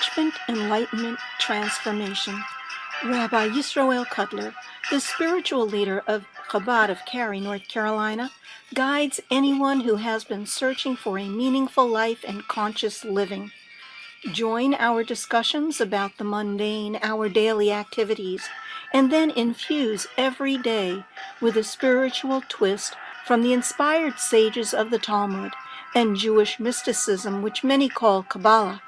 Enrichment, Enlightenment, Transformation. Rabbi Yisroel Cotlar, the spiritual leader of Chabad of Cary, North Carolina, guides anyone who has been searching for a meaningful life and conscious living. Join our discussions about the mundane, our daily activities, and then infuse every day with a spiritual twist from the inspired sages of the Talmud and Jewish mysticism, which many call Kabbalah.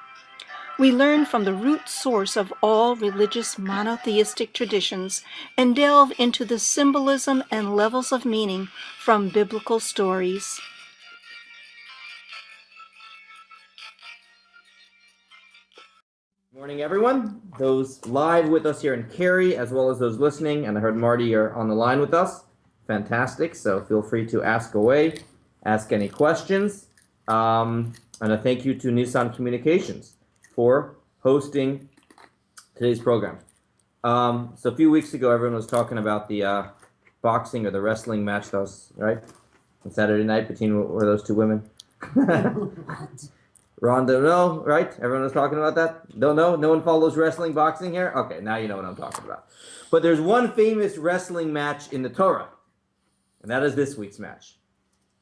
We learn from the root source of all religious monotheistic traditions and delve into the symbolism and levels of meaning from biblical stories. Good morning, everyone. Those live with us here in Cary, as well as those listening, and I heard Marty are on the line with us. Fantastic. So feel free to ask away, ask any questions. And a thank you to Nissan Communications for hosting today's program. So a few weeks ago, everyone was talking about the boxing or the wrestling match that was, right, on Saturday night between were those two women. Ronda, no, right? Everyone was talking about that? Don't know? No one follows wrestling, boxing here? Okay, now you know what I'm talking about. But there's one famous wrestling match in the Torah, and that is this week's match.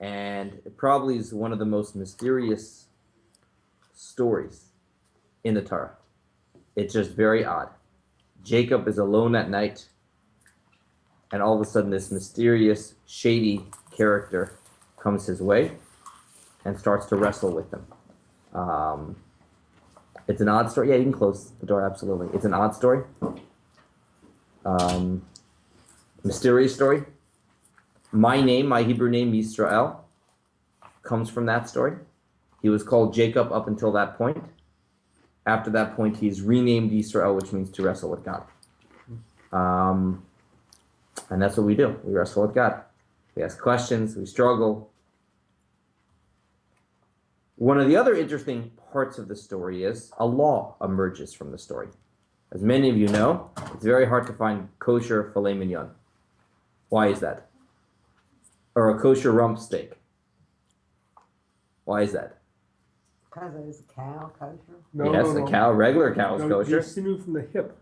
And it probably is one of the most mysterious stories in the Torah. It's just very odd. Jacob is alone at night, and all of a sudden this mysterious, shady character comes his way and starts to wrestle with him. It's an odd story. Yeah, you can close the door, absolutely. It's an odd story. Mysterious story. My name, my Hebrew name, Yisroel, comes from that story. He was called Jacob up until that point. After that point, he's renamed Yisroel, which means to wrestle with God. And that's what we do. We wrestle with God. We ask questions, we struggle. One of the other interesting parts of the story is a law emerges from the story. As many of you know, it's very hard to find kosher filet mignon. Why is that? Or a kosher rump steak. Why is that? Because it is a cow kosher? A cow, regular cow is kosher. The sinew from the hip,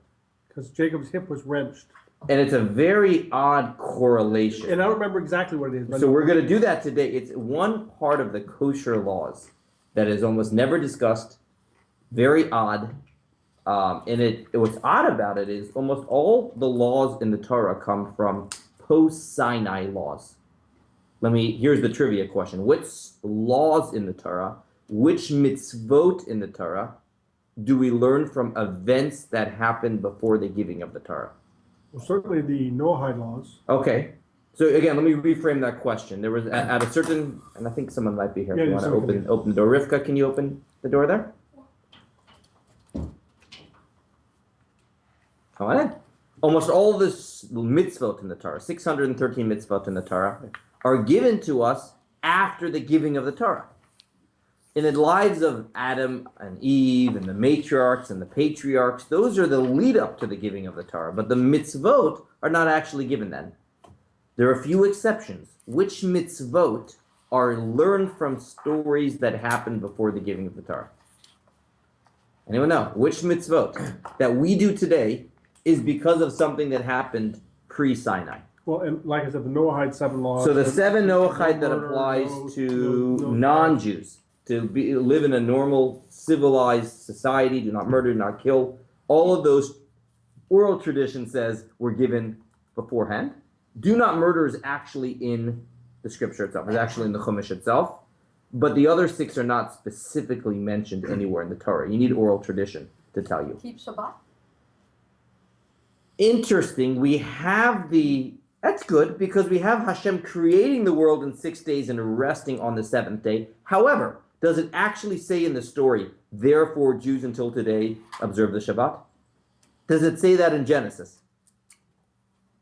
because Jacob's hip was wrenched. And it's a very odd correlation. And I don't remember exactly what it is. So we're going to do that today. It's one part of the kosher laws that is almost never discussed, very odd. And what's odd about it is almost all the laws in the Torah come from post-Sinai laws. Here's the trivia question. Which laws in the Torah, which mitzvot in the Torah, do we learn from events that happened before the giving of the Torah? Well, certainly the Noahide Laws. Okay. So again, let me reframe that question. There was at a certain, and I think someone might be here. Yeah, if you want to open the door. Rivka, can you open the door there? Come on in. Almost all the mitzvot in the Torah, 613 mitzvot in the Torah, are given to us after the giving of the Torah. In the lives of Adam and Eve and the matriarchs and the patriarchs, those are the lead up to the giving of the Torah. But the mitzvot are not actually given then. There are a few exceptions. Which mitzvot are learned from stories that happened before the giving of the Torah? Anyone know? Which mitzvot that we do today is because of something that happened pre-Sinai? Well, and like I said, the Noahide 7 laws. So the 7 Noahide that applies to non-Jews, to live in a normal, civilized society, do not murder, do not kill, all of those oral tradition says were given beforehand. Do not murder is actually in the scripture itself. It's actually in the Chumash itself. But the other 6 are not specifically mentioned anywhere in the Torah. You need oral tradition to tell you. Keep Shabbat? Interesting. That's good, because we have Hashem creating the world in 6 days and resting on the 7th day. However, does it actually say in the story, therefore Jews until today observe the Shabbat? Does it say that in Genesis?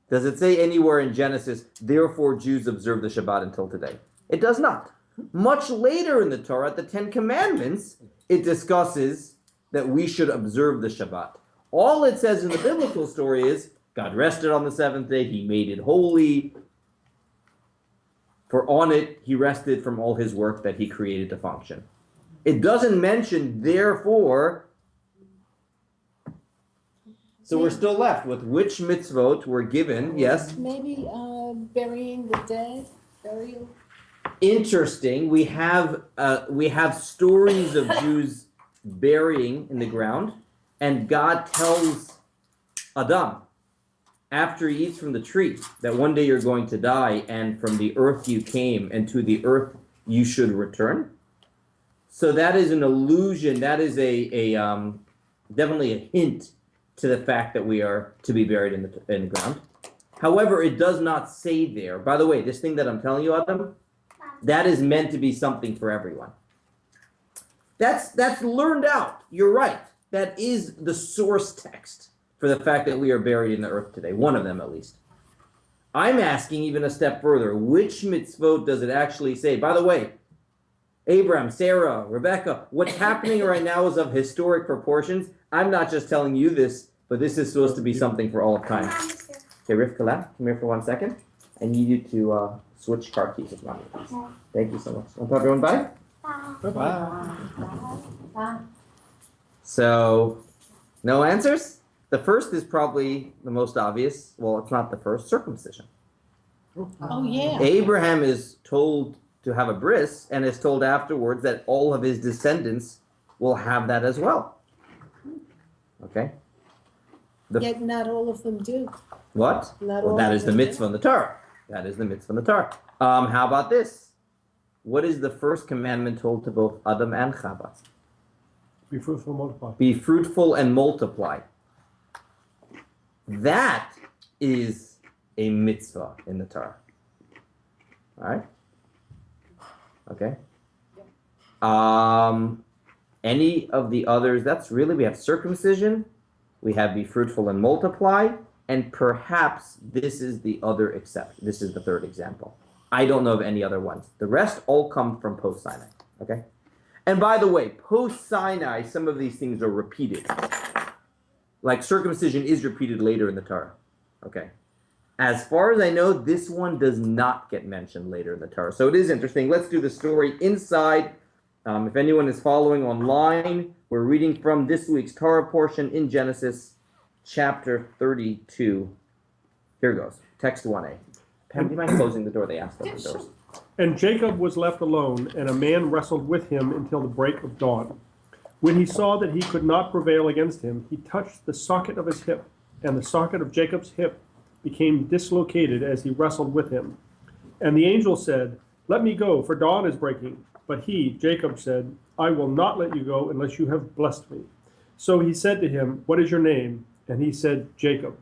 Does it say anywhere in Genesis, therefore Jews observe the Shabbat until today? It does not. Much later in the Torah, the 10 Commandments, it discusses that we should observe the Shabbat. All it says in the biblical story is, God rested on the 7th day, he made it holy. For on it, he rested from all his work that he created to function. It doesn't mention, therefore, So we're still left with which mitzvot were given, yes? Maybe burying the dead, burial. Interesting. We have stories of Jews burying in the ground, and God tells Adam after he eats from the tree that one day you're going to die, and from the earth you came, and to the earth you should return. So that is an allusion. That is a definitely a hint to the fact that we are to be buried in the ground. However, it does not say there. By the way, this thing that I'm telling you, Adam, that is meant to be something for everyone. That's learned out. You're right. That is the source text for the fact that we are buried in the earth today. One of them, at least. I'm asking even a step further. Which mitzvot does it actually say? By the way, Abraham, Sarah, Rebecca, what's happening right now is of historic proportions. I'm not just telling you this, but this is supposed to be something for all of time. Okay, Rivka, come here for 1 second. I need you to switch car keys with mommy, please. Thank you so much. Want to tell everyone bye? Bye. So, no answers? The first is probably the most obvious. Well, it's not the first. Circumcision. Oh, yeah. Abraham is told to have a bris, and is told afterwards that all of his descendants will have that as well. Okay? Yet not all of them do. What? Not Well, all that of is the them mitzvah in the Torah. That is the mitzvah in the Torah. How about this? What is the first commandment told to both Adam and Chavah? Be fruitful and multiply. Be fruitful and multiply. That is a mitzvah in the Torah. All right? Okay? Any of the others, that's really, we have circumcision, we have be fruitful and multiply, and perhaps this is the other exception. This is the third example. I don't know of any other ones. The rest all come from post-Sinai. Okay? And by the way, post-Sinai, some of these things are repeated. Like circumcision is repeated later in the Torah. Okay? As far as I know, this one does not get mentioned later in the Torah. So it is interesting. Let's do the story inside. If anyone is following online, we're reading from this week's Torah portion in Genesis chapter 32. Here goes. Text 1a. Pam, do you mind closing the door? They asked us the doors. And Jacob was left alone, and a man wrestled with him until the break of dawn. When he saw that he could not prevail against him, he touched the socket of his hip, and the socket of Jacob's hip became dislocated as he wrestled with him. And the angel said, "Let me go, for dawn is breaking." But he, Jacob, said, "I will not let you go unless you have blessed me." So he said to him, "What is your name?" And he said, "Jacob."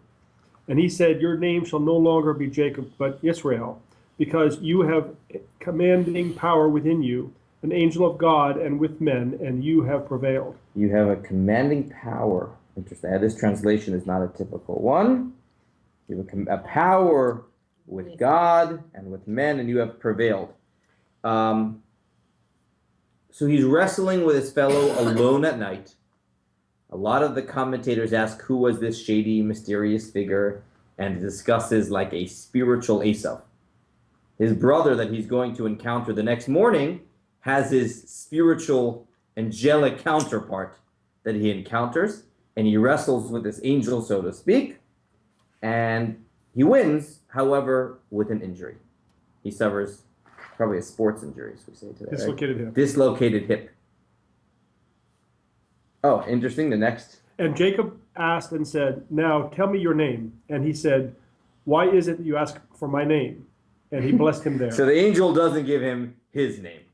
And he said, "Your name shall no longer be Jacob, but Yisroel, because you have commanding power within you, an angel of God and with men, and you have prevailed." You have a commanding power. Interesting. This translation is not a typical one. You have a power with God and with men, and you have prevailed. So he's wrestling with his fellow alone at night. A lot of the commentators ask who was this shady, mysterious figure, and discusses like a spiritual Esau. His brother that he's going to encounter the next morning has his spiritual, angelic counterpart that he encounters, and he wrestles with this angel, so to speak, and he wins, however, with an injury. He suffers probably a sports injury, as we say today. Dislocated right? hip. Dislocated hip. Oh, interesting. The next. And Jacob asked and said, "Now tell me your name." And he said, "Why is it that you ask for my name?" And he blessed him there. So the angel doesn't give him his name.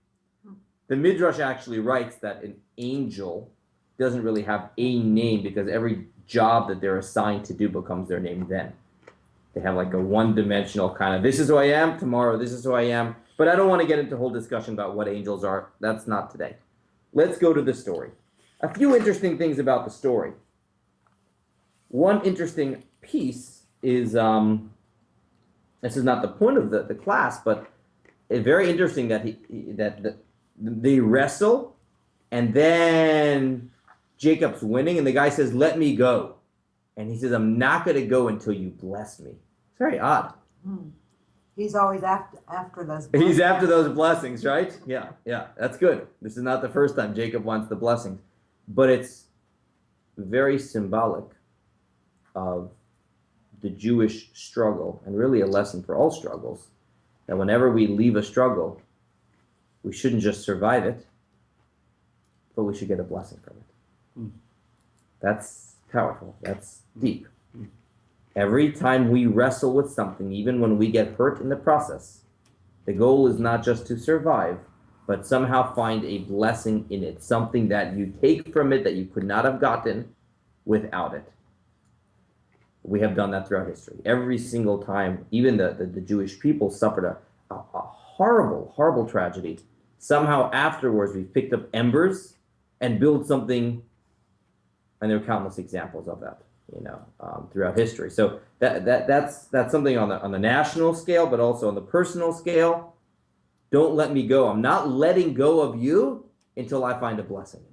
The Midrash actually writes that an angel doesn't really have a name because every job that they're assigned to do becomes their name then. They have like a one-dimensional kind of, this is who I am, tomorrow this is who I am. But I don't want to get into a whole discussion about what angels are. That's not today. Let's go to the story. A few interesting things about the story. One interesting piece is, this is not the point of the class, but it's very interesting that they wrestle, and then Jacob's winning, and the guy says, "Let me go." And he says, "I'm not going to go until you bless me." It's very odd. He's always after those. He's after those blessings, right? Yeah, that's good. This is not the first time Jacob wants the blessings, but it's very symbolic of the Jewish struggle, and really a lesson for all struggles, that whenever we leave a struggle, we shouldn't just survive it, but we should get a blessing from it. That's powerful. That's deep. Every time we wrestle with something, even when we get hurt in the process, the goal is not just to survive, but somehow find a blessing in it, something that you take from it that you could not have gotten without it. We have done that throughout history. Every single time, even the Jewish people suffered a horrible, horrible tragedy. Somehow afterwards, we picked up embers and built something, and there are countless examples of that, throughout history. So that's something on the national scale, but also on the personal scale. Don't let me go. I'm not letting go of you until I find a blessing in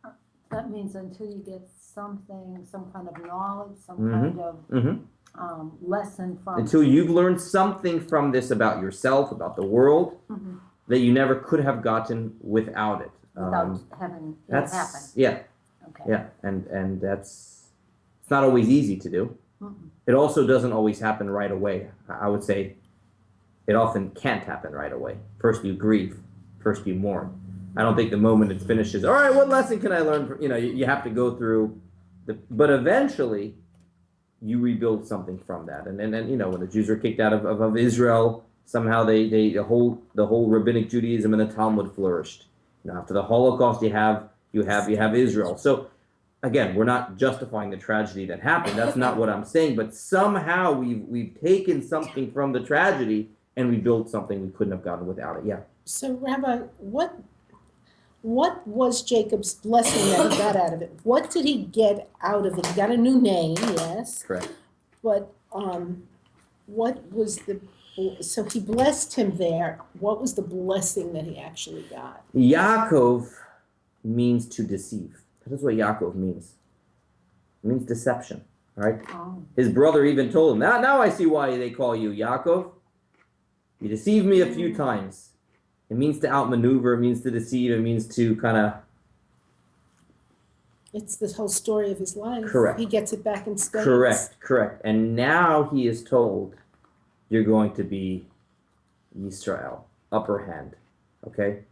it. That means until you get something, some kind of knowledge, some kind of lesson from. Until you've learned something from this about yourself, about the world, that you never could have gotten without it. Without having it happen. Yeah. Okay. Yeah, and it's not always easy to do. It also doesn't always happen right away. I would say it often can't happen right away. First you grieve, first you mourn. I don't think the moment it finishes, all right, what lesson can I learn? You have to go through but eventually you rebuild something from that. And then when the Jews were kicked out of Israel, somehow the whole rabbinic Judaism and the Talmud flourished. After the Holocaust, you have Israel. So again, we're not justifying the tragedy that happened. That's not what I'm saying. But somehow we've taken something from the tragedy and we built something we couldn't have gotten without it. Yeah. So, Rabbi, what was Jacob's blessing that he got out of it? What did he get out of it? He got a new name, yes. Correct. But what was so he blessed him there. What was the blessing that he actually got? Yaakov means to deceive. That is what Yaakov means. It means deception, right? Oh. His brother even told him, now I see why they call you Yaakov. You deceived me a few times. It means to outmaneuver, it means to deceive, it means to kind of... It's the whole story of his life. Correct. He gets it back in spades. Correct. And now he is told, you're going to be Yisroel, upper hand, okay?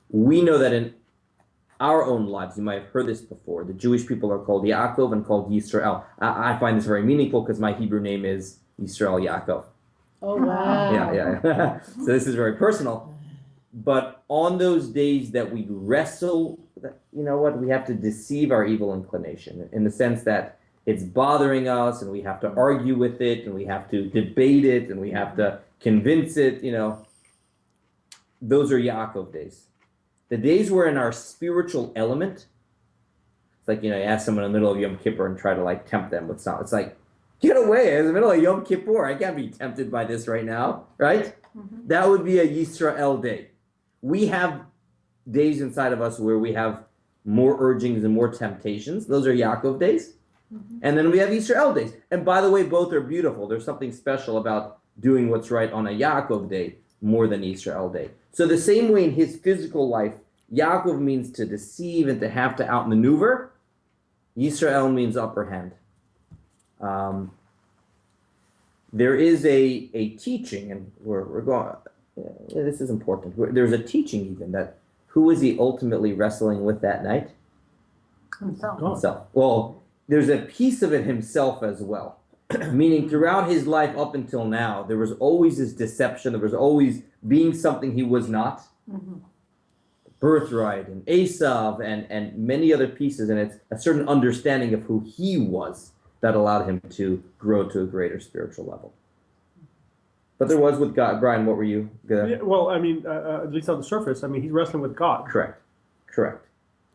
We know that in our own lives, you might have heard this before, the Jewish people are called Yaakov and called Yisroel. I find this very meaningful because my Hebrew name is Yisrael Yaakov. Oh, wow. Yeah. So this is very personal. But on those days that we wrestle, we have to deceive our evil inclination in the sense that it's bothering us and we have to argue with it and we have to debate it and we have to convince it, Those are Yaakov days. The days we're in our spiritual element, it's like, you ask someone in the middle of Yom Kippur and try to tempt them with something. It's like, get away, in the middle of Yom Kippur. I can't be tempted by this right now, right? That would be a Yisroel day. We have days inside of us where we have more urgings and more temptations. Those are Yaakov days. And then we have Yisroel days. And by the way, both are beautiful. There's something special about doing what's right on a Yaakov day more than Yisroel day. So the same way in his physical life, Yaakov means to deceive and to have to outmaneuver. Yisroel means upper hand. There is a teaching, and we're going. This is important. There's a teaching even that who is he ultimately wrestling with that night? Himself. Well, there's a piece of it himself as well. Meaning throughout his life up until now, there was always this deception. There was always being something he was not. Birthright and Esav and many other pieces, and it's a certain understanding of who he was that allowed him to grow to a greater spiritual level. But there was with God. Brian, what were you gonna... Yeah, well, at least on the surface, he's wrestling with God. Correct.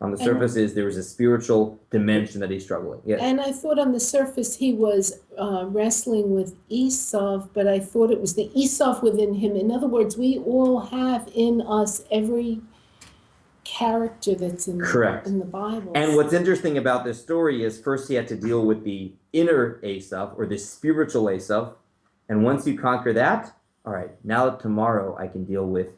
On the surface there was a spiritual dimension that he's struggling. Yeah. And I thought on the surface he was wrestling with Esau, but I thought it was the Esau within him. In other words, we all have in us every character that's in the Bible. And what's interesting about this story is first he had to deal with the inner Esav, or the spiritual Esav, and once you conquer that, all right, now tomorrow I can deal with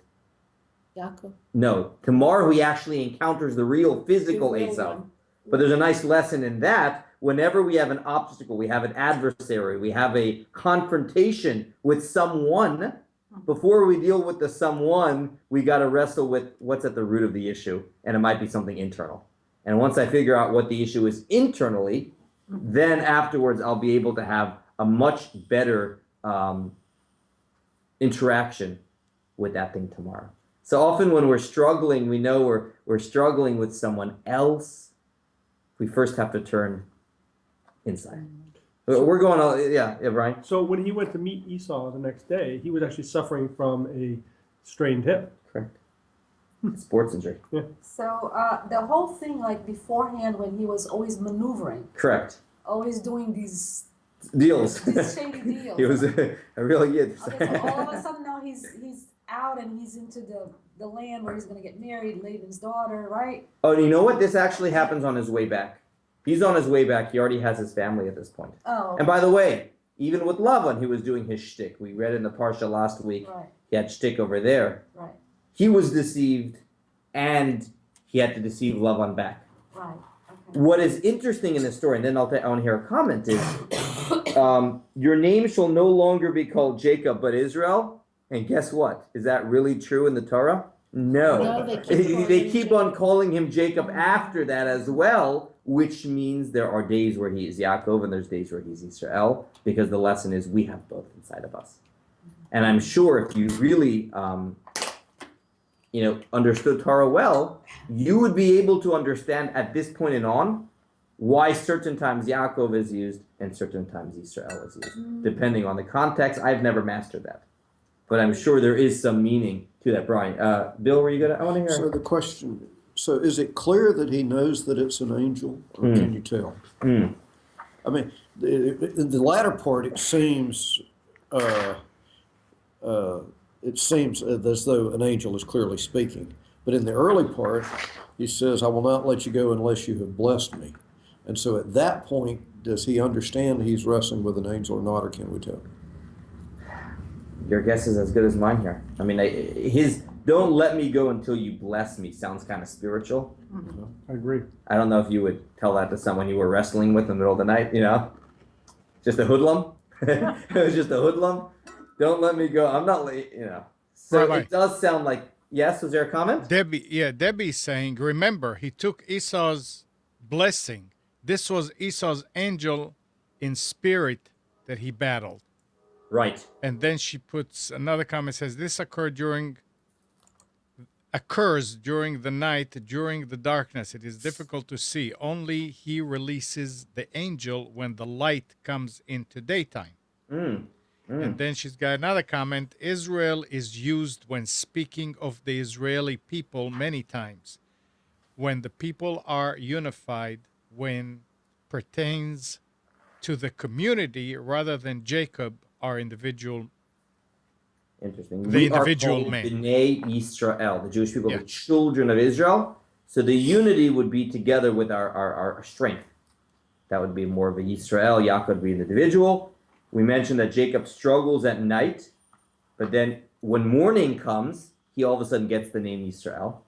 Yaakov. No, tomorrow he actually encounters the real physical The real Esav. one. But there's a nice lesson in that. Whenever we have an obstacle, we have an adversary, we have a confrontation with someone, before we deal with the someone, we got to wrestle with what's at the root of the issue. And it might be something internal. And once I figure out what the issue is internally, then afterwards I'll be able to have a much better interaction with that thing tomorrow. So often when we're struggling, we know we're struggling with someone else. We first have to turn inside. We're going, yeah, Brian. So when he went to meet Esau the next day, he was actually suffering from a strained hip. Correct. Sports injury. Yeah. So the whole thing, like beforehand, when he was always maneuvering, Correct. always doing these Deals. shady deals. He was a really good. Okay, so all of a sudden now he's out and he's into the land where he's going to get married, Laban's daughter, right? Oh, and you know what? This actually happens on his way back. He's on his way back. He already has his family at this point. Oh, And by the way, even with Lavan, he was doing his shtick. We read in the Parsha last week. right, He had shtick over there. right, He was deceived, and he had to deceive Lavan back. right. Okay. What is interesting in this story, and then I want to hear a comment, is your name shall no longer be called Jacob, but Israel. And guess what? Is that really true in the Torah? No. No, they They keep on calling him Jacob after that as well, which means there are days where he is Yaakov and there's days where he's Yisroel, because the lesson is we have both inside of us. And I'm sure if you really, understood Torah well, you would be able to understand at this point and on why certain times Yaakov is used and certain times Yisroel is used, depending on the context. I've never mastered that, but I'm sure there is some meaning to that. Brian, Bill, were you gonna? I want to hear. So the question, so is it clear that he knows that it's an angel, or can you tell? I mean, the latter part, it seems as though an angel is clearly speaking. But in the early part, he says, I will not let you go unless you have blessed me. And so at that point, does he understand he's wrestling with an angel or not, or can we tell? Your guess is as good as mine here. I mean, his "don't let me go until you bless me" sounds kind of spiritual. I agree. I don't know if you would tell that to someone you were wrestling with in the middle of the night, just a hoodlum. It was just a hoodlum. Don't let me go. I'm not late, So Rabbi. It does sound like, yes, was there a comment? Debbie's saying, remember, he took Esau's blessing. This was Esau's angel in spirit that he battled. Right. And then she puts another comment, says, this occurs during the night, during the darkness. It is difficult to see. Only he releases the angel when the light comes into daytime. And then she's got another comment. Israel is used when speaking of the Israeli people many times. When the people are unified, when pertains to the community rather than Jacob, our individual. Interesting. The individual are called man. B'nai Yisrael, the Jewish people, Yeah. the children of Israel. So the unity would be together with our strength. That would be more of a Yisrael. Yaakov would be an individual. We mentioned that Jacob struggles at night, but then when morning comes, he all of a sudden gets the name Yisrael.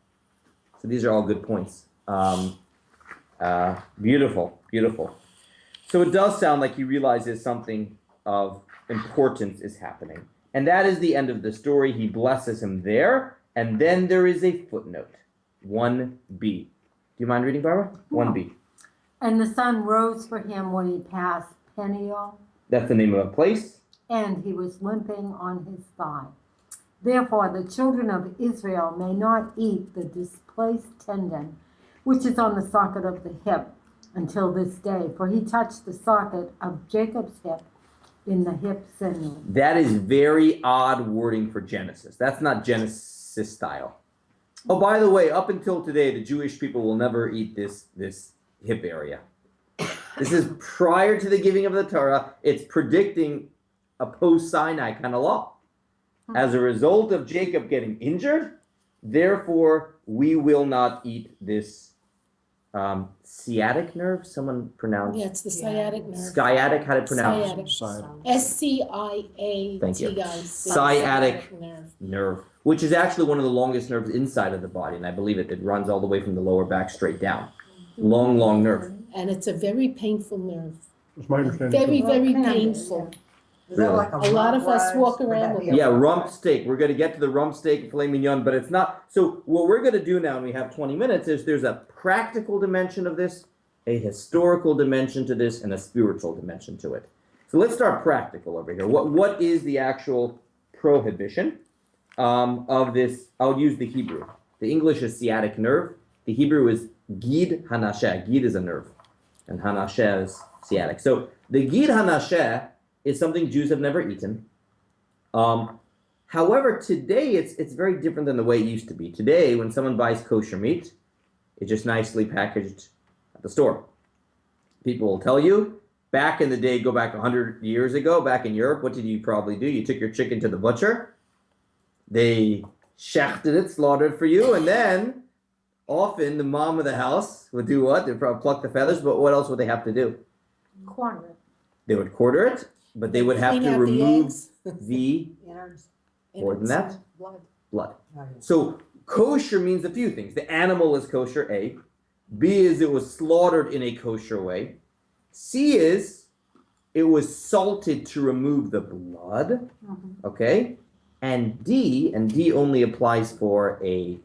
So these are all good points. Beautiful, beautiful. So it does sound like he realizes something of importance is happening. And that is the end of the story. He blesses him there. And then there is a footnote, 1b. Do you mind reading, Barbara? 1b. And the sun rose for him when he passed Peniel, That's the name of a place. and he was limping on his thigh. Therefore the children of Israel may not eat the displaced tendon, which is on the socket of the hip, until this day, for he touched the socket of Jacob's hip in the hip sinew. That is very odd wording for Genesis. That's not Genesis style. Oh, by the way, up until today, the Jewish people will never eat this hip area. This is prior to the giving of the Torah. It's predicting a post-Sinai kind of law. As a result of Jacob getting injured, therefore, we will not eat this sciatic nerve. Someone pronounce Yeah, it's the sciatic nerve. sciatic. How to pronounce Sciatic. Sciatic. SCIATIC. Thank you. Sciatic nerve. nerve, which is actually one of the longest nerves inside of the body, and I believe it runs all the way from the lower back straight down. long nerve. And it's a very painful nerve. That's my understanding. Very, too. very Well, painful. Is that Really? like A lot of us rump walk roast? Would around that with be a Yeah, rump rump roast? steak. We're going to get to the rump steak and filet mignon, but it's not. So what we're going to do now, and we have 20 minutes, is there's a practical dimension of this, a historical dimension to this, and a spiritual dimension to it. So let's start practical over here. What is the actual prohibition of this? I'll use the Hebrew. The English is sciatic nerve. The Hebrew is gid hanasheh. Gid is a nerve, and hanasheh is sciatic. So the gid hanasheh is something Jews have never eaten. However, today it's very different than the way it used to be. Today, when someone buys kosher meat, it's just nicely packaged at the store. People will tell you, back in the day, go back 100 years ago, back in Europe, what did you probably do? You took your chicken to the butcher, they shechted it, slaughtered it for you, and then often the mom of the house would do what? They'd probably pluck the feathers, but what else would they have to do? Quarter it. They would quarter it, but they would have Clean to out the remove eggs. the Innards? more than that Blood? blood. Oh, yeah. So kosher means a few things. The animal is kosher, A. B is it was slaughtered in a kosher way. C is it was salted to remove the blood. Okay? And D only applies for a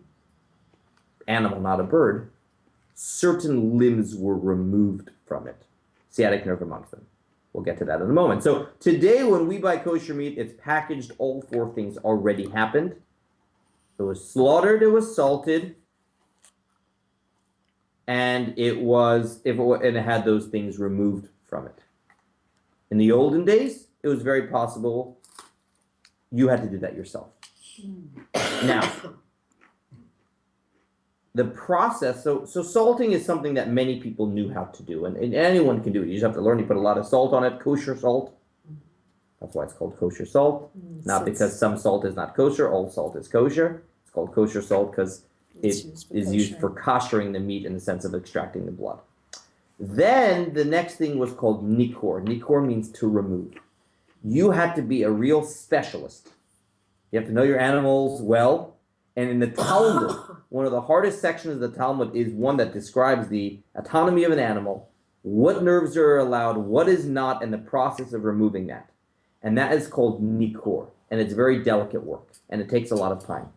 animal, not a bird. Certain limbs were removed from it. Sciatic nerve amongst them. We'll get to that in a moment. So today when we buy kosher meat, it's packaged, all four things already happened. It was slaughtered, it was salted, and it had those things removed from it. In the olden days, it was very possible you had to do that yourself. Now, the process, so salting is something that many people knew how to do, and anyone can do it. You just have to learn. You put a lot of salt on it, kosher salt. That's why it's called kosher salt. Not because some salt is not kosher, all salt is kosher. It's called kosher salt because it is used for koshering the meat in the sense of extracting the blood. Then the next thing was called nikor. Nikor means to remove. You had to be a real specialist. You have to know your animals well. And in the Talmud, one of the hardest sections of the Talmud is one that describes the autonomy of an animal, what nerves are allowed, what is not, and the process of removing that. And that is called nikor. And it's very delicate work. And it takes a lot of time.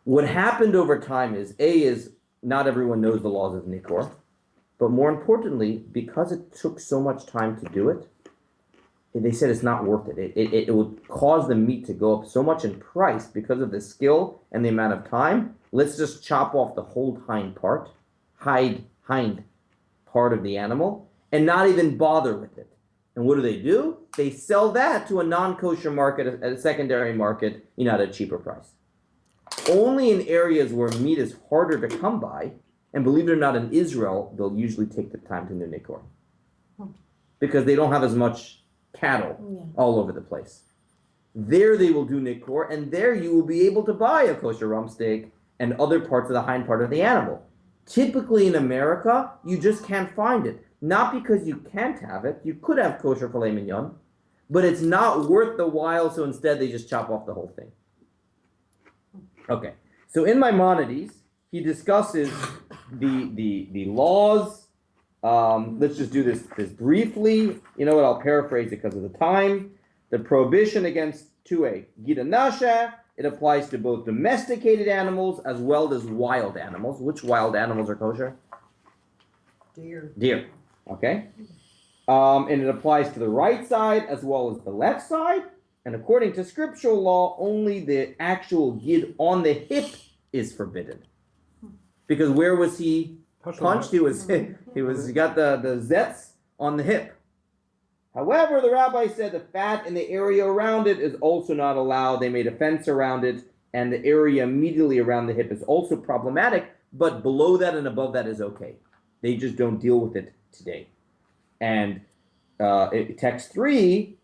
What happened over time is not everyone knows the laws of nikor. But more importantly, because it took so much time to do it, they said it's not worth it. It would cause the meat to go up so much in price because of the skill and the amount of time. Let's just chop off the whole hind part of the animal and not even bother with it. And what do? They sell that to a non-kosher market, at a secondary market, at a cheaper price. Only in areas where meat is harder to come by, and believe it or not, in Israel, they'll usually take the time to do nikor. Because they don't have as much cattle all over the place. There they will do nikor, and there you will be able to buy a kosher rump steak and other parts of the hind part of the animal. Typically in America, you just can't find it. Not because you can't have it. You could have kosher filet mignon, but it's not worth the while, so instead they just chop off the whole thing. Okay, so in Maimonides, he discusses the laws. Let's just do this briefly. You know what? I'll paraphrase it because of the time. The prohibition against 2a, Gida Nasha, it applies to both domesticated animals as well as wild animals. Which wild animals are kosher? Deer. Okay. And it applies to the right side as well as the left side. And according to scriptural law, only the actual gid on the hip is forbidden. Because where was he punched? He got the zets on the hip. However, the rabbi said the fat in the area around it is also not allowed. They made a fence around it, and the area immediately around the hip is also problematic, but below that and above that is okay. They just don't deal with it today. And text 3,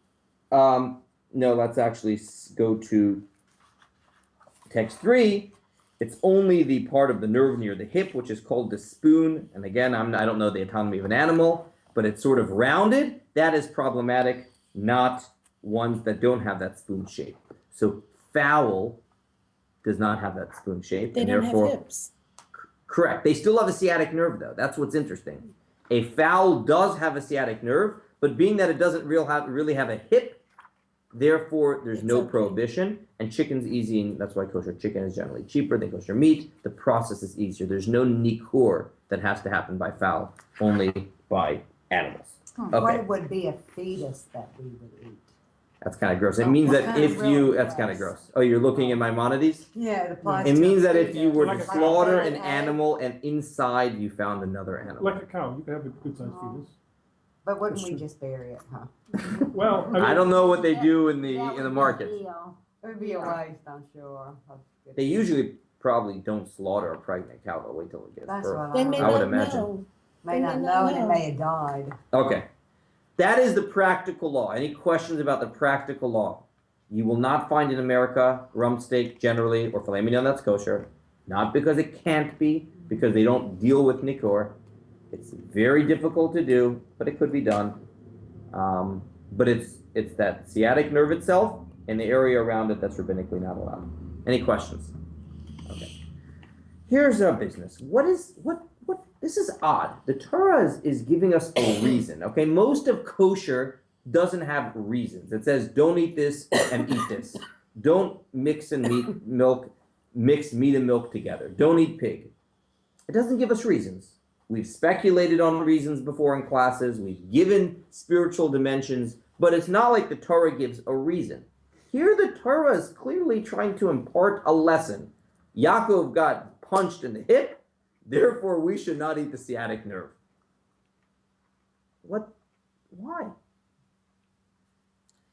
no, let's actually go to text 3. It's only the part of the nerve near the hip, which is called the spoon. And again, I don't know the autonomy of an animal, but it's sort of rounded. That is problematic, not ones that don't have that spoon shape. So fowl does not have that spoon shape. They and don't therefore, have hips. Correct. They still have a sciatic nerve, though. That's what's interesting. A fowl does have a sciatic nerve, but being that it doesn't really have a hip, therefore there's no prohibition. And chicken's easy, and that's why kosher chicken is generally cheaper than kosher meat. The process is easier. There's no nikur that has to happen by fowl, only by animals. Okay. What would be a fetus that we would eat? That's kind of gross. It means that if you, that's kind of gross. Oh, you're looking at Maimonides? Yeah, the applies It to means a that if you were Like to a cow. slaughter an Like an egg. animal and inside you found another animal. Like a cow, you can have a good sized fetus. But wouldn't we just bury it, huh? Well, I mean, I don't know what they do in That the would be markets. ideal. It would be a waste, I'm sure. They usually probably don't slaughter a pregnant cow. They'll wait till it gets That's birth. what They may I would not imagine. know. May not know and it may have died. Okay. That is the practical law. Any questions about the practical law? You will not find in America rump steak generally or filet mignon that's kosher. Not because it can't be, because they don't deal with nikur. It's very difficult to do, but it could be done. But it's that sciatic nerve itself and the area around it that's rabbinically not allowed. Any questions? Okay. Here's our business. What this is odd. The Torah is giving us a reason. Okay, most of kosher doesn't have reasons. It says don't eat this and eat this. Don't mix and mix meat and milk together. Don't eat pig. It doesn't give us reasons. We've speculated on reasons before in classes. We've given spiritual dimensions, but it's not like the Torah gives a reason. Here the Torah is clearly trying to impart a lesson. Yaakov got punched in the hip, therefore we should not eat the sciatic nerve. What? Why?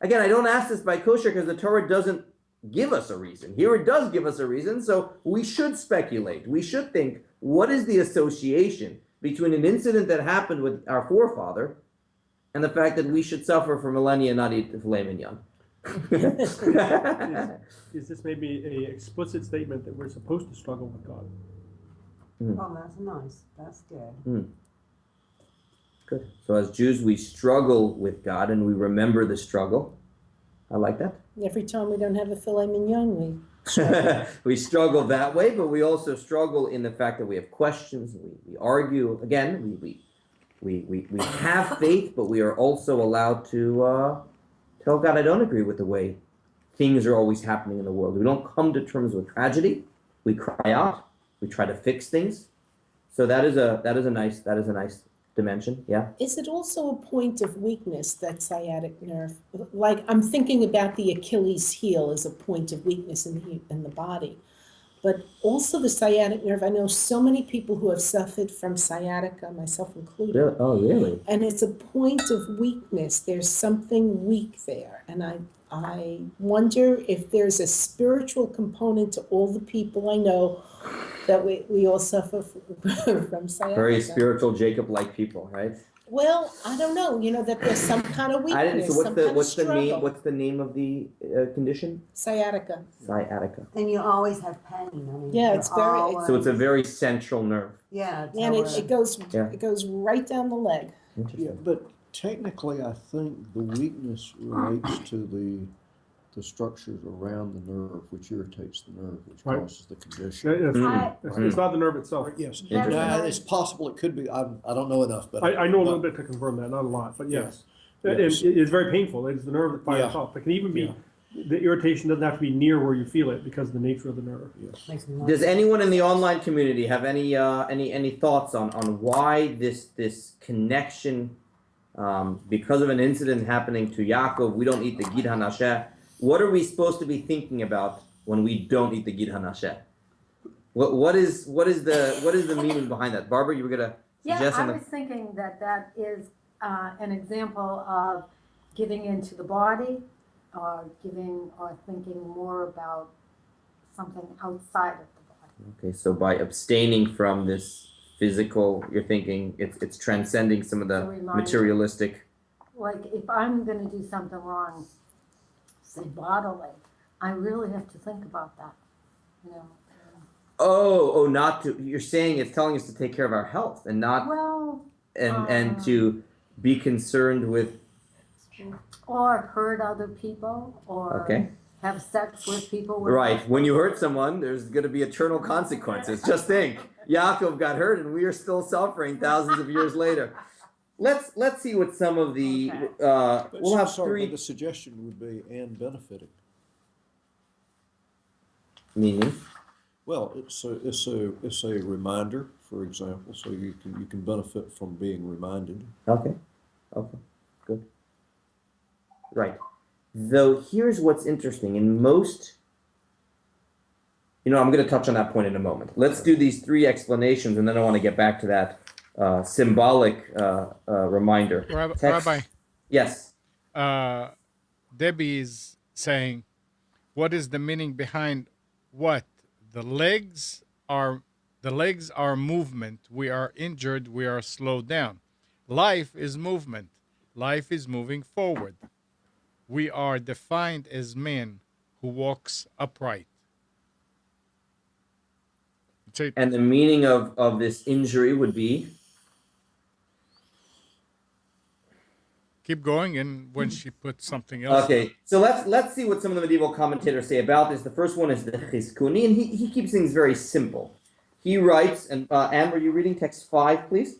Again, I don't ask this by kosher because the Torah doesn't give us a reason. Here it does give us a reason, so we should speculate. We should think, what is the association between an incident that happened with our forefather and the fact that we should suffer for millennia and not eat the filet mignon? is this maybe a explicit statement that we're supposed to struggle with God? Oh, that's nice. That's good. Good. So as Jews, we struggle with God and we remember the struggle. I like that. Every time we don't have a filet mignon, We struggle that way, but we also struggle in the fact that we have questions. We argue. Again, we have faith, but we are also allowed to tell God, I don't agree with the way things are always happening in the world. We don't come to terms with tragedy. We cry out. We try to fix things. So that is a nice dimension. Yeah. Is it also a point of weakness, that sciatic nerve? Like, I'm thinking about the Achilles heel as a point of weakness in the body. But also the sciatic nerve, I know so many people who have suffered from sciatica, myself included. Really? Oh, really? And it's a point of weakness. There's something weak there. And I wonder if there's a spiritual component to all the people I know that we all suffer from sciatica. Very spiritual Jacob-like people, right? Well, I don't know, that there's some kind of weakness, So some kind of what's the name? struggle. What's the name of the condition? Sciatica. Sciatica. And you always have pain. I mean, Yeah, you're it's very- always- So it's a very central nerve. Yeah. And it's it goes Yeah. it goes right down the leg. Interesting. Yeah, but technically, I think the weakness relates to the structures around the nerve, which irritates the nerve, which Right. causes the Yeah, condition. it's not the nerve itself. Yes, Interesting. now, it's possible it could be. I don't know enough, but I know a little bit to confirm that, not a lot, but yes. Yes. It's very painful. It's the nerve that fires Yeah. up. It can even be, the irritation doesn't have to be near where you feel it because of the nature of the nerve. Yes. Makes me laugh. Does anyone in the online community have any thoughts on why this connection, because of an incident happening to Yaakov, we don't eat the Gid Hanasheh? What are we supposed to be thinking about when we don't eat the Gid Hanasheh? What is the meaning behind that? Barbara, you were gonna Yeah, suggest I something? was thinking that is an example of giving into the body, or thinking more about something outside of the body. Okay, so by abstaining from this physical, you're thinking it's transcending some of To the remind- materialistic. Like, if I'm gonna do something wrong, say bodily, I really have to think about that, Not to. You're saying it's telling us to take care of our health and not Well, and to be concerned with. or hurt other people, or Okay. have sex with people. With Right. When you hurt someone, there's going to be eternal consequences. Just think, Yaakov got hurt, and we are still suffering thousands of years later. Let's see what some of the we'll have Sorry, three. but the suggestion would be and benefiting. Meaning? Well, it's a reminder, for example, so you can benefit from being reminded. Okay. Good. Right. Though here's what's interesting. In most, I'm going to touch on that point in a moment. Let's do these three explanations, and then I want to get back to that symbolic reminder. Rabbi. Yes. Debbie is saying, what is the meaning behind what? The legs are movement. We are injured. We are slowed down. Life is movement. Life is moving forward. We are defined as men who walks upright. And the meaning of this injury would be? Keep going, and when she puts something else. Okay, so let's see what some of the medieval commentators say about this. The first one is the Chizkuni, and he keeps things very simple. He writes, and Anne, were you reading text 5, please?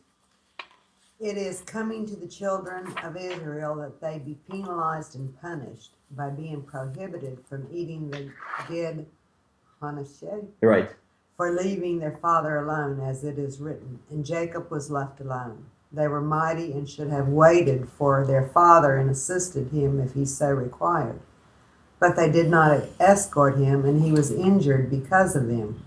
It is coming to the children of Israel that they be penalized and punished by being prohibited from eating the gid hanasheh, Right. for leaving their father alone, as it is written. And Jacob was left alone. They were mighty and should have waited for their father and assisted him if he so required. But they did not escort him, and he was injured because of them.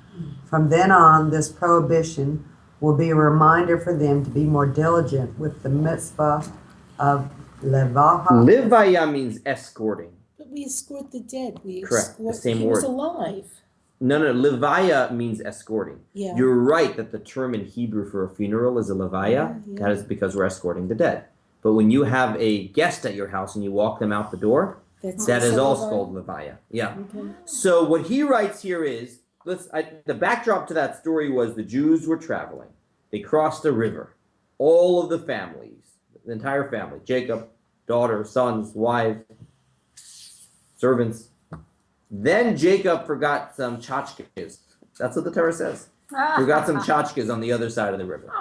From then on, this prohibition will be a reminder for them to be more diligent with the mitzvah of levaha. Livaya means escorting. But we escort the dead. We Correct, escort. the same he word. was alive. No, Levaya means escorting. Yeah. You're right that the term in Hebrew for a funeral is a levaya. Yeah. That is because we're escorting the dead. But when you have a guest at your house and you walk them out the door, that is also called levaya. Yeah. Okay. So what he writes here is, the backdrop to that story was the Jews were traveling. They crossed a river. All of the families, the entire family, Jacob, daughter, sons, wives, servants. Then Jacob forgot some tchotchkes. That's what the Torah says. Forgot some tchotchkes on the other side of the river.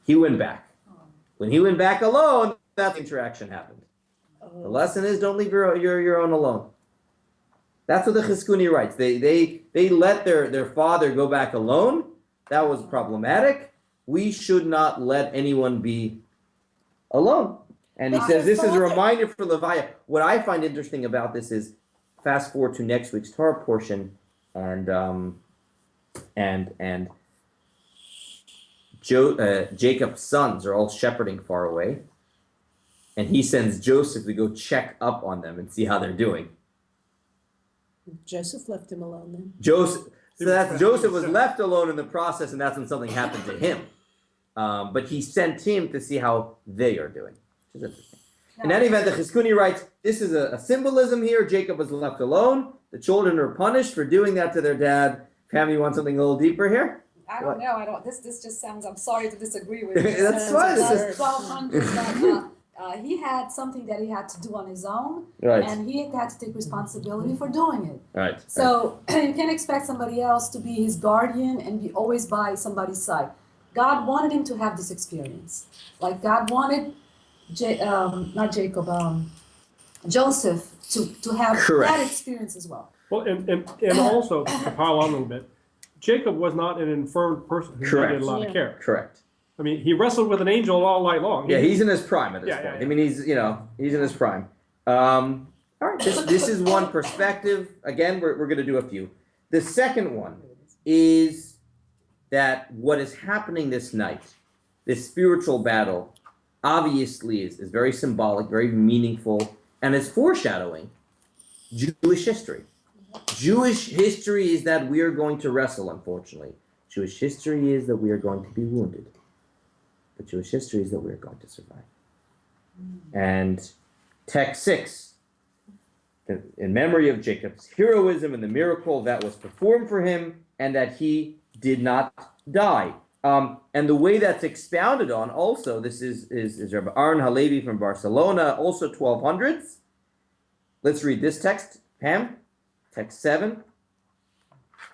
He went back. When he went back alone, that interaction happened. The lesson is don't leave your own alone. That's what the Chizkuni writes. They let their father go back alone. That was problematic. We should not let anyone be alone. And he says this is a reminder for Leviah. What I find interesting about this is, fast forward to next week's Torah portion, and Jacob's sons are all shepherding far away, and he sends Joseph to go check up on them and see how they're doing. Joseph left him alone then. Joseph was left alone in the process, and that's when something happened to him. But he sent him to see how they are doing, which is interesting. In any event, the Chizkuni writes, this is a symbolism here. Jacob was left alone. The children are punished for doing that to their dad. Pam, you want something a little deeper here? I don't know. This just sounds, I'm sorry to disagree with you. That's fine. It's 1200, but he had something that he had to do on his own. Right. And he had to take responsibility for doing it. Right. So you can't expect somebody else to be his guardian and be always by somebody's side. God wanted him to have this experience. Like God wanted Joseph to have that experience as well. Well, and also, to pile on a little bit, Jacob was not an infirmed person who needed a lot of care. Correct. I mean, he wrestled with an angel all night long. Yeah, he's in his prime at this point. Yeah. I mean, he's in his prime. All right, this is one perspective. Again, we're going to do a few. The second one is that what is happening this night, this spiritual battle, obviously is very symbolic, very meaningful, and it's foreshadowing Jewish history. Jewish history is that we are going to wrestle, unfortunately. Jewish history is that we are going to be wounded. But Jewish history is that we are going to survive. And text 6, in memory of Jacob's heroism and the miracle that was performed for him, and that he did not die. And the way that's expounded on also, this is Rabbi Aaron Halevi from Barcelona, also 1200s. Let's read this text, Pam. Text 7.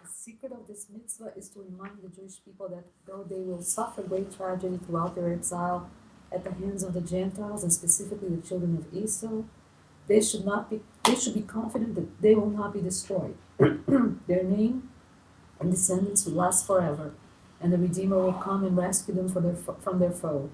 The secret of this mitzvah is to remind the Jewish people that though they will suffer great tragedy throughout their exile at the hands of the Gentiles, and specifically the children of Esau, they should be confident that they will not be destroyed. Their name and descendants will last forever, and the Redeemer will come and rescue them from their foe.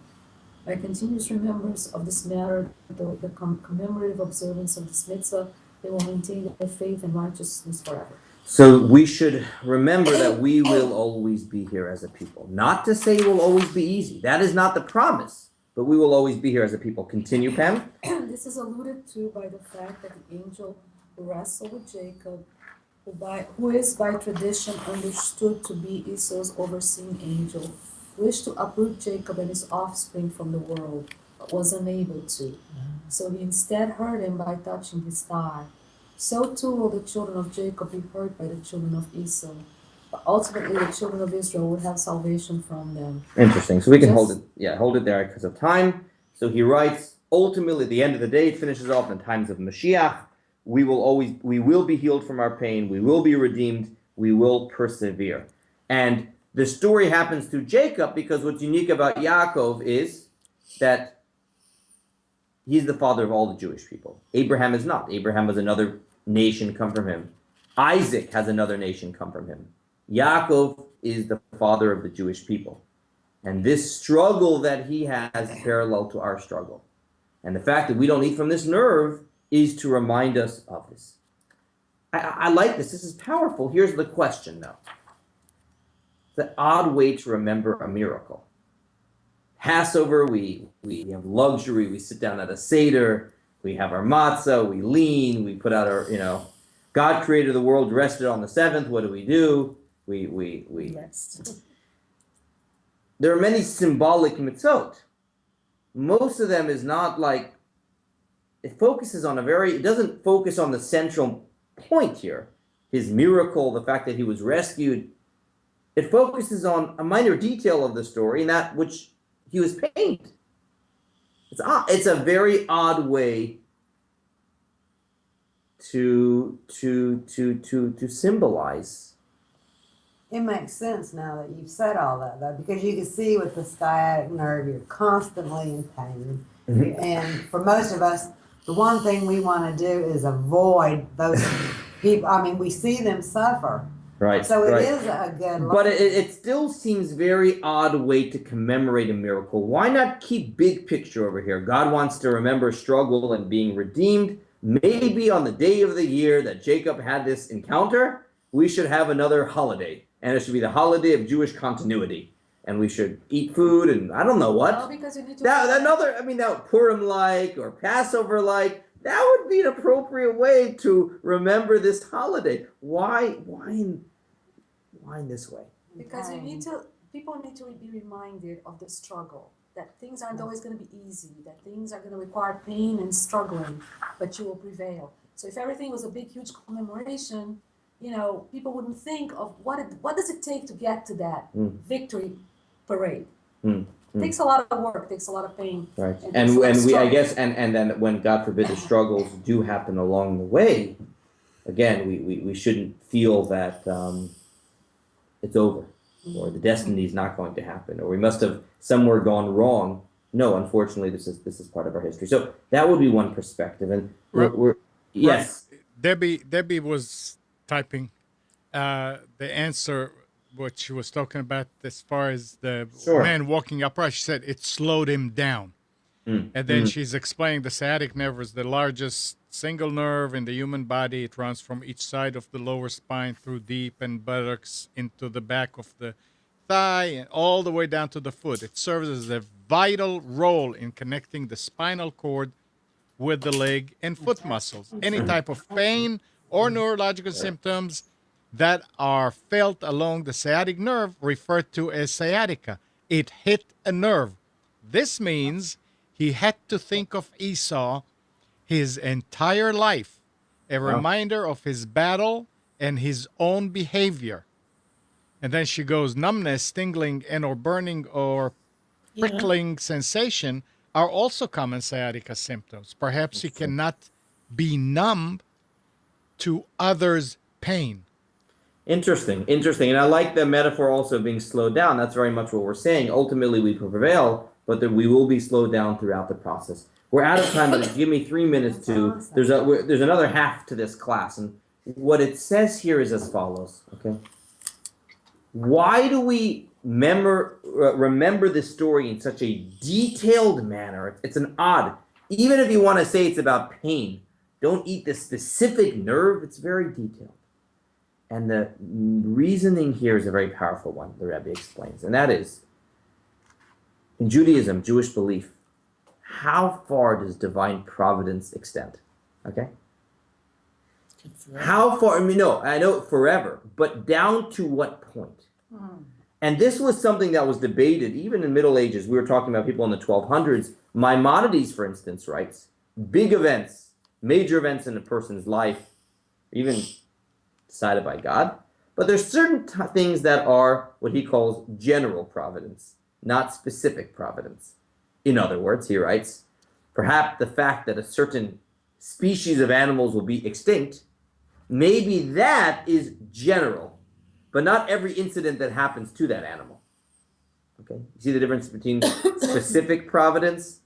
By continuous remembrance of this matter, the commemorative observance of this mitzvah, they will maintain their faith and righteousness forever. So we should remember that we will always be here as a people. Not to say it will always be easy. That is not the promise. But we will always be here as a people. Continue, Pam. This is alluded to by the fact that the angel who wrestled with Jacob, who is by tradition understood to be Esau's overseeing angel, wished to uproot Jacob and his offspring from the world, but was unable to. So he instead hurt him by touching his thigh. So too will the children of Jacob be hurt by the children of Esau. But ultimately the children of Israel will have salvation from them. Interesting. So we can hold it there because of time. So he writes, ultimately at the end of the day, it finishes off in times of Mashiach. We will be healed from our pain. We will be redeemed. We will persevere. And the story happens through Jacob because what's unique about Yaakov is that he's the father of all the Jewish people. Abraham is not. Abraham has another nation come from him. Isaac has another nation come from him. Yaakov is the father of the Jewish people. And this struggle that he has is parallel to our struggle. And the fact that we don't eat from this nerve is to remind us of this. I like this. This is powerful. Here's the question, though. It's an odd way to remember a miracle. Passover, we have luxury. We sit down at a Seder. We have our matzah. We lean. We put out our, God created the world, rested on the seventh. What do? We Rest. There are many symbolic mitzvot. Most of them is not like, it doesn't focus on the central point here. His miracle, the fact that he was rescued. It focuses on a minor detail of the story, and that which he was pained. It's a very odd way to symbolize. It makes sense now that you've said all that, though, because you can see with the sciatic nerve, you're constantly in pain. Mm-hmm. And for most of us, the one thing we want to do is avoid those people. I mean, we see them suffer. Right. So it right. is a good But it still seems very odd way to commemorate a miracle. Why not keep big picture over here? God wants to remember struggle and being redeemed. Maybe on the day of the year that Jacob had this encounter, we should have another holiday. And it should be the holiday of Jewish continuity. And we should eat food and I don't know what. Well, because you need to that Purim-like or Passover-like, that would be an appropriate way to remember this holiday. Why in this way? Because people need to be reminded of the struggle, that things aren't always going to be easy, that things are going to require pain and struggling, but you will prevail. So if everything was a big, huge commemoration, people wouldn't think of what does it take to get to that victory parade. It takes a lot of work, takes a lot of pain. Right. And then when God forbid the struggles do happen along the way, again, we shouldn't feel that it's over, or the destiny is not going to happen, or we must have somewhere gone wrong. No, unfortunately, this is part of our history. So that would be one perspective. And we're yes. Debbie was typing the answer, what she was talking about as far as the man walking upright. She said it slowed him down. And then she's explaining the sciatic nerve is the largest single nerve in the human body. It runs from each side of the lower spine through deep and buttocks into the back of the thigh and all the way down to the foot. It serves as a vital role in connecting the spinal cord with the leg and foot muscles. Any type of pain or neurological symptoms that are felt along the sciatic nerve referred to as sciatica. It hit a nerve. This means he had to think of Esau his entire life, a reminder of his battle and his own behavior. And then she goes, numbness, tingling, and or burning or prickling sensation are also common sciatica symptoms. Perhaps he cannot be numb to others' pain. Interesting. And I like the metaphor also of being slowed down. That's very much what we're saying. Ultimately, we prevail, but that we will be slowed down throughout the process. We're out of time, but give me 3 minutes to. There's another half to this class, and what it says here is as follows. Okay. Why do we remember this story in such a detailed manner? It's an odd. Even if you want to say it's about pain, don't eat the specific nerve. It's very detailed. And the reasoning here is a very powerful one, the Rebbe explains. And that is, in Judaism, Jewish belief, how far does divine providence extend? Okay? How far? I mean, no, I know forever, but down to what point? And this was something that was debated even in Middle Ages. We were talking about people in the 1200s. Maimonides, for instance, writes, big events, major events in a person's life, even decided by God. But there's certain things that are what he calls general providence, not specific providence. In other words, he writes, perhaps the fact that a certain species of animals will be extinct, maybe that is general, but not every incident that happens to that animal. Okay? You see the difference between specific providence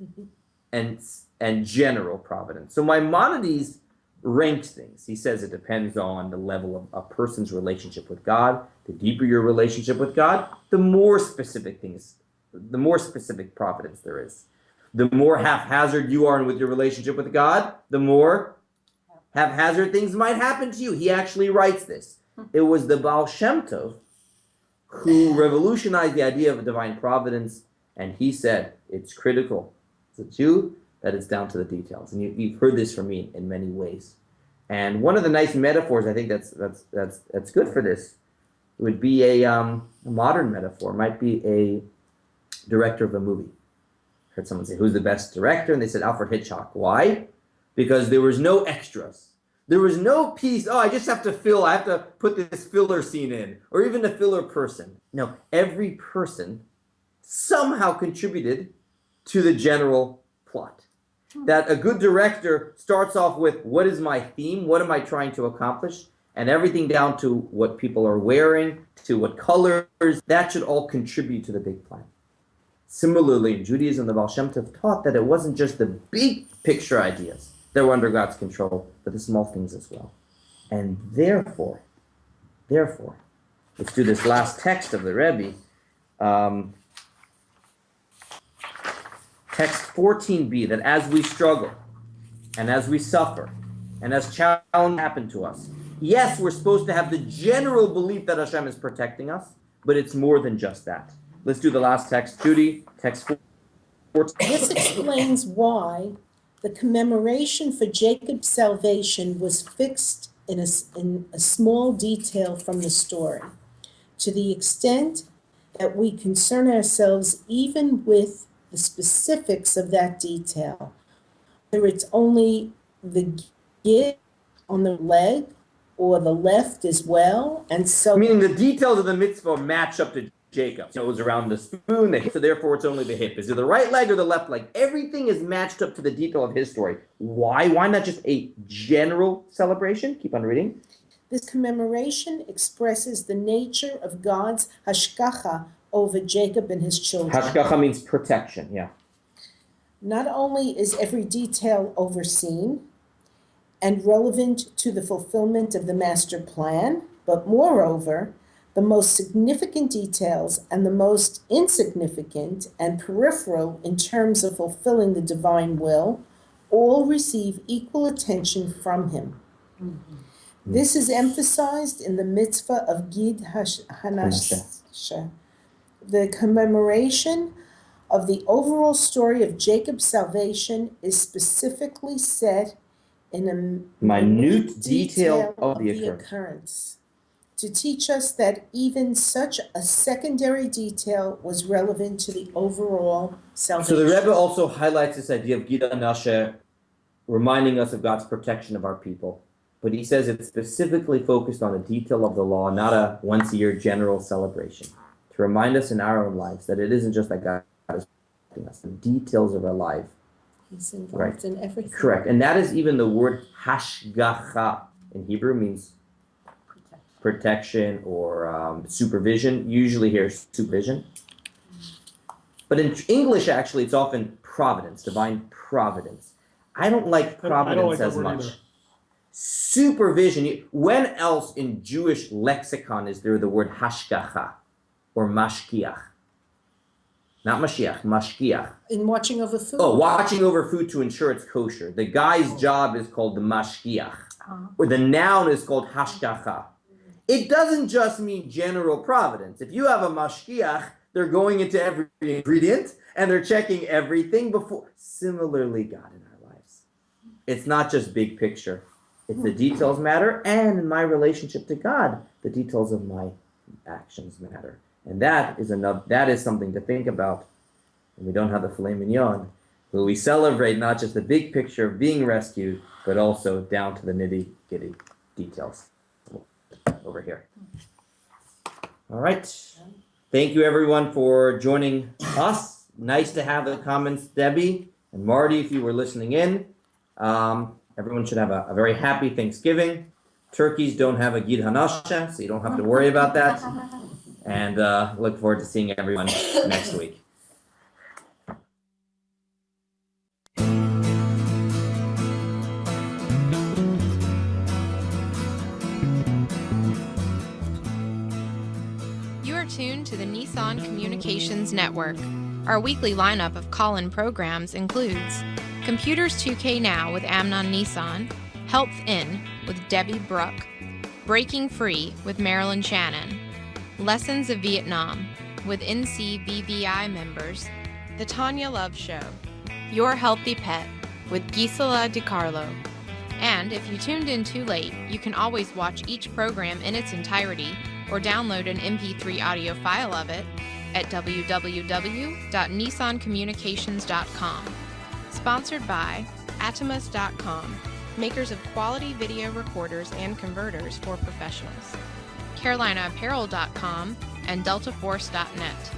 and general providence. So Maimonides ranks things. He says it depends on the level of a person's relationship with God. The deeper your relationship with God, the more specific providence there is. The more haphazard you are with your relationship with God, the more haphazard things might happen to you. He actually writes this. It was the Baal Shem Tov who revolutionized the idea of a divine providence, and he said it's critical to the Jew that it's down to the details. And you've heard this from me in many ways. And one of the nice metaphors, I think that's good for this, would be a modern metaphor. Might be a director of a movie. I heard someone say, "Who's the best director?" And they said Alfred Hitchcock. Why? Because there was no extras. There was no piece. Oh, I have to put this filler scene in, or even a filler person. No, every person somehow contributed to the general plot. That a good director starts off with, what is my theme? What am I trying to accomplish? And everything down to what people are wearing, to what colors, that should all contribute to the big plan. Similarly, in Judaism, the Baal Shem Tov taught that it wasn't just the big picture ideas that were under God's control, but the small things as well. And therefore, let's do this last text of the Rebbe. Text 14b, that as we struggle, and as we suffer, and as challenges happen to us, yes, we're supposed to have the general belief that Hashem is protecting us, but it's more than just that. Let's do the last text, Judy, text 14. This explains why the commemoration for Jacob's salvation was fixed in a small detail from the story, to the extent that we concern ourselves even with the specifics of that detail, whether it's only the git on the leg or the left as well, and so meaning the details of the mitzvah match up to Jacob. So it was around the spoon, the hip, so therefore it's only the hip. Is it the right leg or the left leg? Everything is matched up to the detail of his story. Why? Why not just a general celebration? Keep on reading. This commemoration expresses the nature of God's hashgacha over Jacob and his children. Hashgacha means protection, yeah. Not only is every detail overseen and relevant to the fulfillment of the master plan, but moreover, the most significant details and the most insignificant and peripheral in terms of fulfilling the divine will all receive equal attention from him. Mm-hmm. This is emphasized in the mitzvah of Gid Hanashah, the commemoration of the overall story of Jacob's salvation is specifically set in a minute detail of the occurrence, to teach us that even such a secondary detail was relevant to the overall salvation. So the Rebbe also highlights this idea of Gid Hanashah, reminding us of God's protection of our people. But he says it's specifically focused on a detail of the law, not a once-a-year general celebration. To remind us in our own lives that it isn't just that God is protecting us, the details of our life. He's involved in everything. Correct. And that is even the word hashgacha. in Hebrew means protection or supervision. Usually here, supervision. But in English, actually, it's often providence, divine providence. I don't like providence as much. Either. Supervision. When else in Jewish lexicon is there the word hashgacha or mashkiach? Not Mashiach, mashkiach. In watching over food. Oh, watching over food to ensure it's kosher. The guy's job is called the mashkiach, or the noun is called hashgacha. It doesn't just mean general providence. If you have a mashkiach, they're going into every ingredient and they're checking everything before. Similarly, God in our lives. It's not just big picture. It's the details matter, and in my relationship to God, the details of my actions matter. And that is something to think about when we don't have the filet mignon. Will we celebrate not just the big picture of being rescued, but also down to the nitty-gritty details over here. All right. Thank you, everyone, for joining us. Nice to have the comments, Debbie and Marty, if you were listening in. Everyone should have a very happy Thanksgiving. Turkeys don't have a Gid Hanasha, so you don't have to worry about that. And look forward to seeing everyone next week. You are tuned to the Nissan Communications Network. Our weekly lineup of call-in programs includes Computers 2K Now with Amnon Nissan, Health In with Debbie Brook, Breaking Free with Marilyn Shannon, Lessons of Vietnam with NCVVI members, The Tanya Love Show, Your Healthy Pet with Gisela DiCarlo. And if you tuned in too late, you can always watch each program in its entirety or download an MP3 audio file of it at www.nissancommunications.com. Sponsored by Atomus.com, makers of quality video recorders and converters for professionals, CarolinaApparel.com, and DeltaForce.net.